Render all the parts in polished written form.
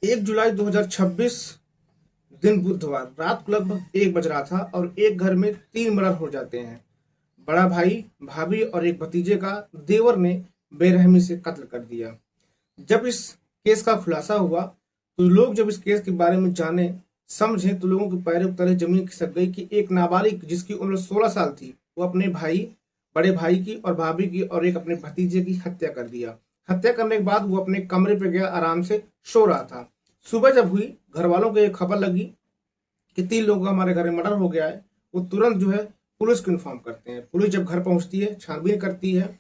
1 जुलाई 2026 दिन बुधवार रात को लगभग 1 बज रहा था और एक घर में 3 मर्डर हो जाते हैं। बड़ा भाई, भाभी और एक भतीजे का देवर ने बेरहमी से कत्ल कर दिया। जब इस केस का खुलासा हुआ तो लोग जब इस केस के बारे में जाने समझे तो लोगों के पैरों तले जमीन खिसक गई कि एक नाबालिग जिसकी उम्र 16 साल थी वो अपने भाई, बड़े भाई की और भाभी की और एक अपने भतीजे की हत्या कर दिया। हत्या करने के बाद वो अपने कमरे पे गया, आराम से सो रहा था। सुबह जब हुई, घर वालों को एक खबर लगी कि 3 लोगों का हमारे घर में मर्डर हो गया है। वो तुरंत जो है पुलिस को इन्फॉर्म करते हैं। पुलिस जब घर पहुंचती है, छानबीन करती है।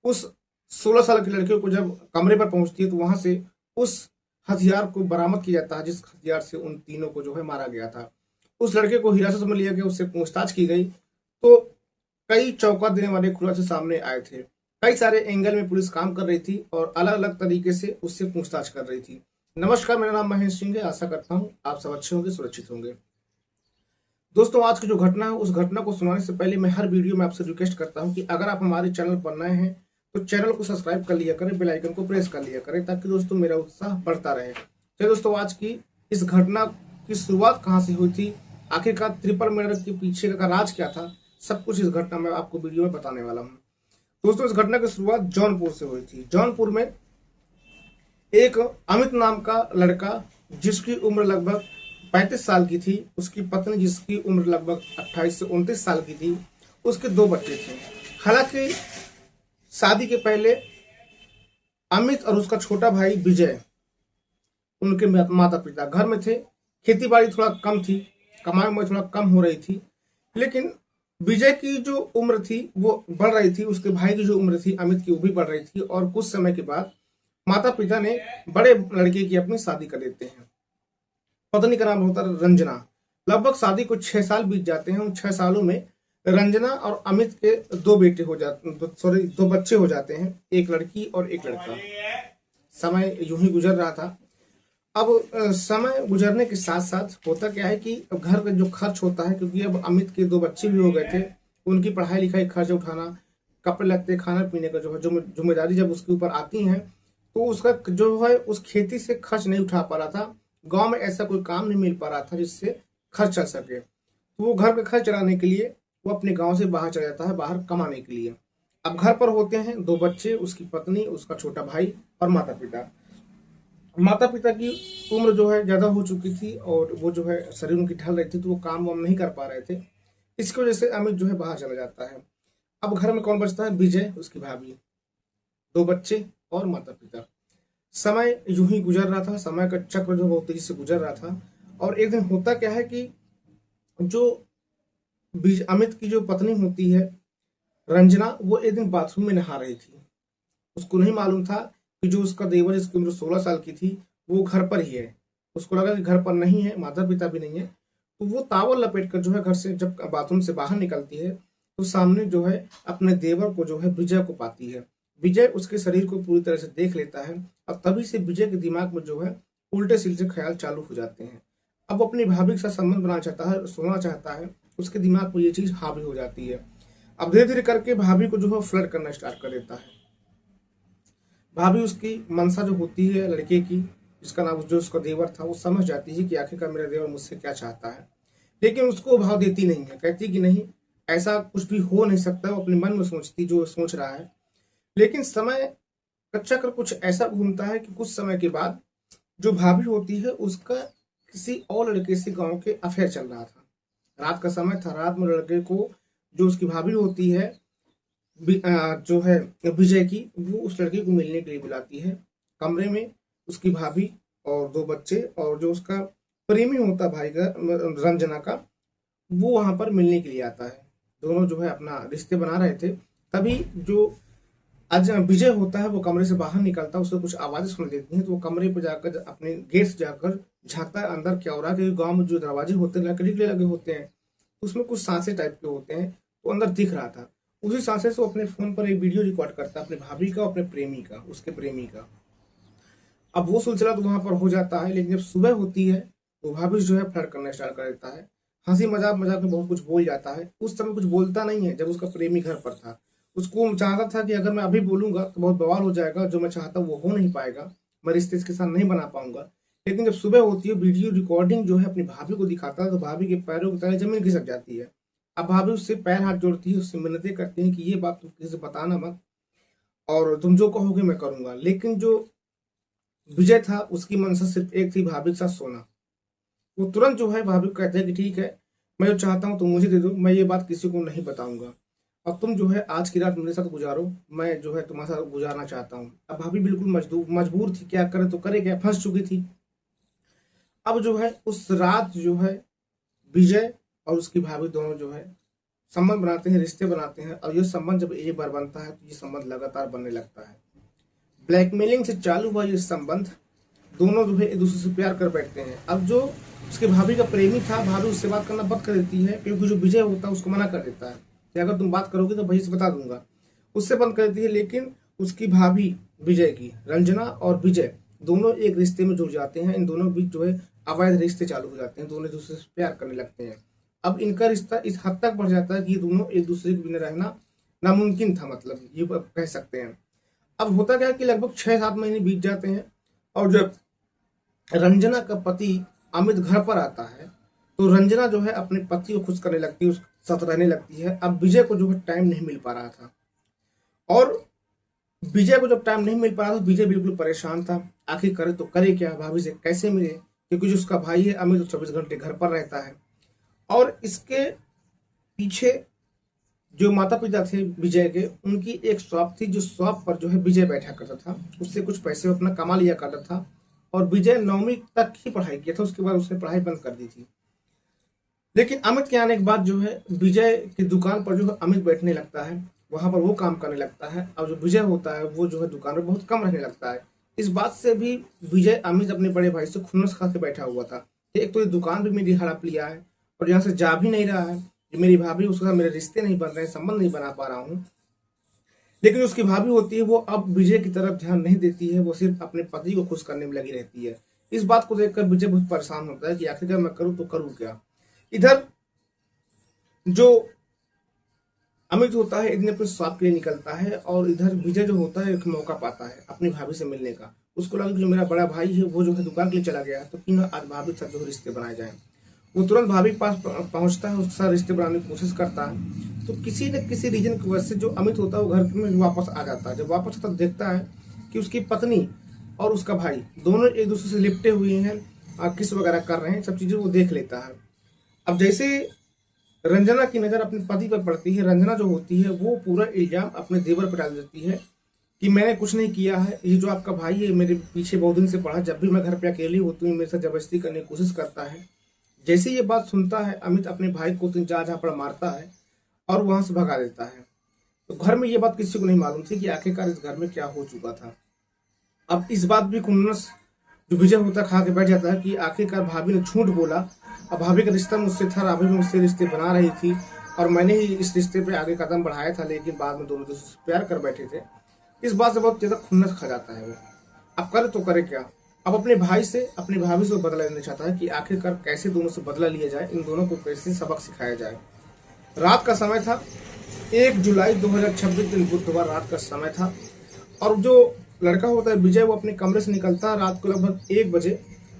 उस 16 साल के लड़के को जब कमरे पर पहुंचती है तो वहां से उस हथियार को बरामद किया जाता है जिस हथियार से उन तीनों को जो है मारा गया था। उस लड़के को हिरासत में लिया गया, उससे पूछताछ की गई तो कई चौंका देने वाले खुलासे सामने आए थे। कई सारे एंगल में पुलिस काम कर रही थी और अलग अलग तरीके से उससे पूछताछ कर रही थी। नमस्कार, मेरा नाम महेश सिंह है। आशा करता हूँ आप सब अच्छे होंगे, सुरक्षित होंगे। दोस्तों, आज की जो घटना है उस घटना को सुनाने से पहले मैं हर वीडियो में आपसे रिक्वेस्ट करता हूं कि अगर आप हमारे चैनल पर नए हैं तो चैनल को सब्सक्राइब कर लिया करें, बेल आइकन को प्रेस कर लिया करें ताकि दोस्तों मेरा उत्साह बढ़ता रहे। चलिए दोस्तों, आज की इस घटना की शुरुआत कहां से हुई थी, आखिरकार ट्रिपल मर्डर के पीछे का राज क्या था, सब कुछ इस घटना में आपको वीडियो में बताने वाला हूँ। दोस्तों, इस घटना की शुरुआत जौनपुर से हुई थी। जौनपुर में एक अमित नाम का लड़का जिसकी उम्र लगभग 35 साल की थी, उसकी पत्नी जिसकी उम्र लगभग 28 से 29 साल की थी, उसके 2 बच्चे थे। हालांकि शादी के पहले अमित और उसका छोटा भाई विजय, उनके माता पिता घर में थे। खेती बाड़ी थोड़ा कम थी, कमाई में थोड़ा कम हो रही थी, लेकिन विजय की जो उम्र थी वो बढ़ रही थी, उसके भाई की जो उम्र थी अमित की वो भी बढ़ रही थी। और कुछ समय के बाद माता पिता ने बड़े लड़के की अपनी शादी कर देते हैं। पत्नी का नाम होता है रंजना। लगभग शादी को 6 साल बीत जाते हैं। उन 6 सालों में रंजना और अमित के 2 बच्चे हो जाते हैं, एक लड़की और एक लड़का। समय यूं ही गुजर रहा था। अब समय गुजरने के साथ साथ होता क्या है कि घर का जो खर्च होता है, क्योंकि अब अमित के 2 बच्चे भी हो गए थे, उनकी पढ़ाई लिखाई खर्च उठाना, कपड़े लत्ते, खाना पीने का जो है जिम्मेदारी जब उसके ऊपर आती है तो उसका जो है उस खेती से खर्च नहीं उठा पा रहा था। गांव में ऐसा कोई काम नहीं मिल पा रहा था जिससे खर्च चल सके। तो वो घर का खर्च चलाने के लिए वो अपने गांव से बाहर चला जाता है, बाहर कमाने के लिए। अब घर पर होते हैं 2 बच्चे, उसकी पत्नी, उसका छोटा भाई और माता पिता। माता पिता की उम्र जो है ज्यादा हो चुकी थी और वो जो है शरीर उनकी ढल रही थी, तो वो काम वाम नहीं कर पा रहे थे। इसकी वजह से अमित जो है बाहर चला जाता है। अब घर में कौन बचता है? विजय, उसकी भाभी, 2 बच्चे और माता पिता। समय यूं ही गुजर रहा था, समय का चक्र जो बहुत तेजी से गुजर रहा था। और एक दिन होता क्या है कि जो अमित की जो पत्नी होती है रंजना, वो एक दिन बाथरूम में नहा रही थी। उसको नहीं मालूम था कि जो उसका देवर जिसकी उम्र 16 साल की थी वो घर पर ही है। उसको लगा कि घर पर नहीं है, माता पिता भी नहीं है, तो वो तावल लपेट कर जो है घर से जब बाथरूम से बाहर निकलती है तो सामने जो है अपने देवर को जो है विजय को पाती है। विजय उसके शरीर को पूरी तरह से देख लेता है। अब तभी से विजय के दिमाग में जो है उल्टे सीधे ख्याल चालू हो जाते हैं। अब अपनी भाभी के साथ संबंध बनाना चाहता है, सोना चाहता है, उसके दिमाग में ये चीज हावी हो जाती है। अब धीरे धीरे करके भाभी को जो है फ्लर्ट करना स्टार्ट कर देता है। भाभी उसकी मनसा जो होती है लड़के की, जिसका नाम जो उसका देवर था, वो समझ जाती है कि आखिरकार मेरा देवर मुझसे क्या चाहता है, लेकिन उसको भाव देती नहीं है। कहती कि नहीं, ऐसा कुछ भी हो नहीं सकता। वो अपने मन में सोचती जो सोच रहा है। लेकिन समय का चक्र कुछ ऐसा घूमता है कि कुछ समय के बाद जो भाभी होती है उसका किसी और लड़के से गांव के अफेयर चल रहा था। रात का समय था। रात में लड़के को, जो उसकी भाभी होती है जो है विजय की, वो उस लड़के को मिलने के लिए बुलाती है। कमरे में उसकी भाभी और 2 बच्चे और जो उसका प्रेमी होता भाई का, रंजना का, वो वहां पर मिलने के लिए आता है। दोनों जो है अपना रिश्ते बना रहे थे। तभी जो आज विजय होता है वो कमरे से बाहर निकलता है, उसे कुछ आवाजें सुन देती हैं, तो वो कमरे पर जाकर अपने गेट से जाकर झांकता है अंदर क्या हो रहा है। क्योंकि गांव में जो दरवाजे होते हैं लकड़ी के लगे होते हैं, उसमें कुछ सांसे टाइप के होते हैं, वो अंदर दिख रहा था। उसी सांसे से वो अपने फोन पर एक वीडियो रिकॉर्ड करता है अपने भाभी का, अपने प्रेमी का, उसके प्रेमी का। अब वो सिलसिला तो वहां पर हो जाता है। लेकिन जब सुबह होती है तो भाभी जो है फ्लर्ट करना स्टार्ट कर देता है। हंसी मजाक मजाक में बहुत कुछ बोल जाता है। उस समय कुछ बोलता नहीं है जब उसका प्रेमी घर पर था। उसको चाहता था कि अगर मैं अभी बोलूंगा तो बहुत बवाल हो जाएगा, जो मैं चाहता वो हो नहीं पाएगा, मैं रिश्ते इसके साथ नहीं बना पाऊंगा। लेकिन जब सुबह होती है, वीडियो रिकॉर्डिंग जो है अपनी भाभी को दिखाता है, तो भाभी के पैरों के तले जमीन खिसक जाती है। अब भाभी उससे पैर हाथ जोड़ती है, उससे मिन्नतें करती हैं कि ये बात तुम किसी से बताना मत, और तुम जो कहोगे मैं करूंगा। लेकिन जो विजय था, उसकी मंशा सिर्फ एक थी, भाभी के साथ सोना। वो तुरंत जो है भाभी को कहते हैं कि ठीक है, मैं जो चाहता हूँ तुम मुझे दे दो, मैं ये बात किसी को नहीं बताऊंगा, अब तुम जो है आज की रात मेरे साथ गुजारो, मैं जो है तुम्हारे साथ गुजारना चाहता हूँ। अब भाभी बिल्कुल मजबूर थी, क्या करे तो करे क्या, फंस चुकी थी। अब जो है उस रात जो है विजय और उसकी भाभी दोनों जो है संबंध बनाते हैं, रिश्ते बनाते हैं, और ये संबंध जब एक बार बनता है तो ये संबंध लगातार बनने लगता है। ब्लैकमेलिंग से चालू हुआ ये संबंध, दोनों जो है एक दूसरे से प्यार कर बैठते हैं। अब जो उसके भाभी का प्रेमी था, भाभी उससे बात करना बंद कर देती है, क्योंकि जो विजय होता है उसको मना कर देता है कि अगर तुम बात करोगे तो भैया से बता दूंगा, उससे बंद कर देती है। लेकिन उसकी भाभी विजय की, रंजना और विजय दोनों एक रिश्ते में जुड़ जाते हैं। इन दोनों के बीच जो है अवैध रिश्ते चालू हो जाते हैं, दोनों एक दूसरे से प्यार करने लगते हैं। अब इनका रिश्ता इस हद तक बढ़ जाता है कि ये दोनों एक दूसरे के बिना रहना नामुमकिन था, मतलब ये कह सकते हैं। अब होता क्या कि लगभग 6-7 महीने बीत जाते हैं, और जब रंजना का पति अमित घर पर आता है, तो रंजना जो है अपने पति को खुश करने लगती है, उसके साथ रहने लगती है। अब विजय को जो है टाइम नहीं मिल पा रहा था, और विजय को जब टाइम नहीं मिल पा रहा था, विजय बिल्कुल परेशान था। आखिर करे तो करे क्या, भाभी से कैसे मिले, क्योंकि जो उसका भाई है अमित 24 घंटे घर पर रहता है। और इसके पीछे जो माता पिता थे विजय के, उनकी एक शॉप थी, जो शॉप पर जो है विजय बैठा करता था, उससे कुछ पैसे अपना कमा लिया करता था। और विजय 9वीं तक ही पढ़ाई किया था, उसके बाद उसने पढ़ाई बंद कर दी थी। लेकिन अमित के आने के बाद जो है विजय की दुकान पर जो है अमित बैठने लगता है, वहां पर वो काम करने लगता है, और जो विजय होता है वो जो है दुकान पर बहुत कम रहने लगता है। इस बात से भी विजय अमित अपने बड़े भाई से खुन्नस खा के बैठा हुआ था, एक तो ये दुकान भी मेरी हड़प लिया है, और यहाँ से जा भी नहीं रहा है, मेरी भाभी उसके साथ मेरे रिश्ते नहीं बन रहे हैं, संबंध नहीं बना पा रहा हूँ। लेकिन उसकी भाभी होती है, वो अब विजय की तरफ ध्यान नहीं देती है, वो सिर्फ अपने पति को खुश करने में लगी रहती है। इस बात को देखकर विजय बहुत परेशान होता है कि आखिरकार मैं करूँ तो करूँ क्या। इधर जो अमित होता है इतने अपने स्वाद के लिए निकलता है, और इधर विजय जो होता है एक मौका पाता है अपनी भाभी से मिलने का। उसको लगा कि जो मेरा बड़ा भाई है वो जो है दुकान के लिए चला गया, तो क्यों ना आज भाभी के साथ जो रिश्ते बनाए जाए। वो तुरंत भाभी के पास पहुंचता है, उसके साथ रिश्ते बनाने की कोशिश करता है। तो किसी न किसी रीजन की वजह से जो अमित होता है वो घर में वापस आ जाता है। जब वापस आता देखता है कि उसकी पत्नी और उसका भाई दोनों एक दूसरे से लिपटे हुए हैं, किस वगैरह कर रहे हैं, सब चीजें वो देख लेता है। अब जैसे रंजना की नजर अपने पति पर पड़ती है, रंजना जो होती है वो पूरा इल्जाम अपने देवर पर डाल देती है कि मैंने कुछ नहीं किया है, ये जो आपका भाई है मेरे पीछे बहुत दिन से पड़ा, जब भी मैं घर पे अकेली होती हूँ मेरे साथ जबरदस्ती करने की कोशिश करता है। जैसे ये बात सुनता है अमित अपने भाई को 3-4 झापड़ मारता है और वहां से भगा देता है। तो घर में ये बात किसी को नहीं मालूम थी कि आखिरकार इस घर में क्या हो चुका था। अब इस बात भी खुन्नस जो विजय होता खा के बैठ जाता है कि आखिरकार भाभी ने झूठ बोला, अब भाभी का रिश्ता मुझसे था, भाभी मुझसे रिश्ते बना रही थी, और मैंने ही इस रिश्ते पे आगे कदम बढ़ाया था, लेकिन बाद में दोनों दूसरे से प्यार कर बैठे थे। इस बात से बहुत ज्यादा खुन्नस खा जाता है वो। अब करे तो करे क्या। अब अपने भाई से, अपनी भाभी से बदला लेना चाहता है कि आखिरकार कैसे दोनों से बदला लिया जाए, इन दोनों को कैसे सबक सिखाया जाए। रात का समय था, 1 जुलाई 2026 दिन बुधवार रात का समय था, और जो लड़का होता है विजय वो अपने कमरे से निकलता है रात को लगभग 1 बजे,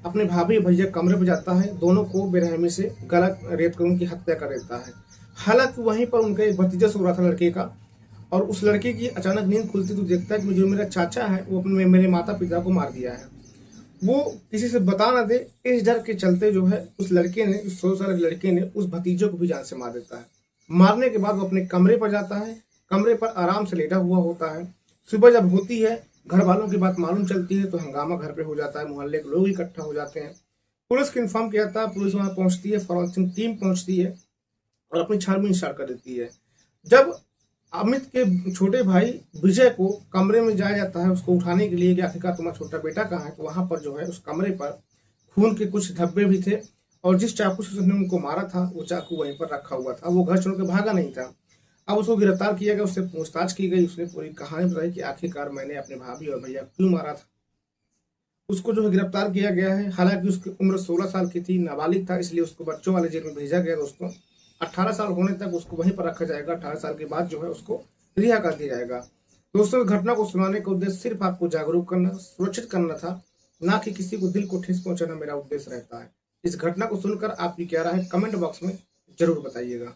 अपने भाभी भैया कमरे पर जाता है, दोनों को बेरहमी से गला रेत कर उनकी हत्या कर देता है। हालांकि वहीं पर उनका एक भतीजा सो रहा था लड़के का, और उस लड़के की अचानक नींद खुलती तो देखता है कि जो मेरा चाचा है वो अपने मेरे माता पिता को मार दिया है। वो किसी से बता ना दे, इस डर के चलते जो है उस लड़के ने, उस 16 साल के लड़के ने उस भतीजे को भी जान से मार देता है। मारने के बाद वो अपने कमरे पर जाता है, कमरे पर आराम से लेटा हुआ होता है। सुबह जब होती है, घर वालों की बात मालूम चलती है, तो हंगामा घर पे हो जाता है, मोहल्ले के लोग इकट्ठा हो जाते हैं। पुलिस को इन्फॉर्म किया जाता है, पुलिस वहां पहुंचती है, फॉरेंसिक टीम पहुंचती है और अपनी छानबीन स्टार्ट कर देती है। जब अमित के छोटे भाई विजय को कमरे में जाया जाता है उसको उठाने के लिए कि आखिरकार तुम्हारा छोटा बेटा कहाँ है, तो वहां पर जो है उस कमरे पर खून के कुछ धब्बे भी थे, और जिस चाकू से उसने उनको मारा था वो चाकू वहीं पर रखा हुआ था। वो घर छोड़ के भागा नहीं था। अब उसको गिरफ्तार किया गया, उससे पूछताछ की गई, उसने पूरी कहानी बताई कि आखिरकार मैंने अपने भाभी और भैया क्यों मारा था। उसको जो है गिरफ्तार किया गया है। हालांकि उसकी उम्र 16 साल की थी, नाबालिग था, इसलिए उसको बच्चों वाले जेल में भेजा गया। दोस्तों 18 साल होने तक उसको वहीं पर रखा जाएगा, 18 साल के बाद जो है उसको रिहा कर दिया जाएगा। दोस्तों, घटना को सुनाने का उद्देश्य सिर्फ आपको जागरूक करना, सुरक्षित करना था, ना कि किसी को दिल को ठेस पहुंचाना मेरा उद्देश्य रहता है। इस घटना को सुनकर आपकी क्या राय है कमेंट बॉक्स में जरूर बताइएगा।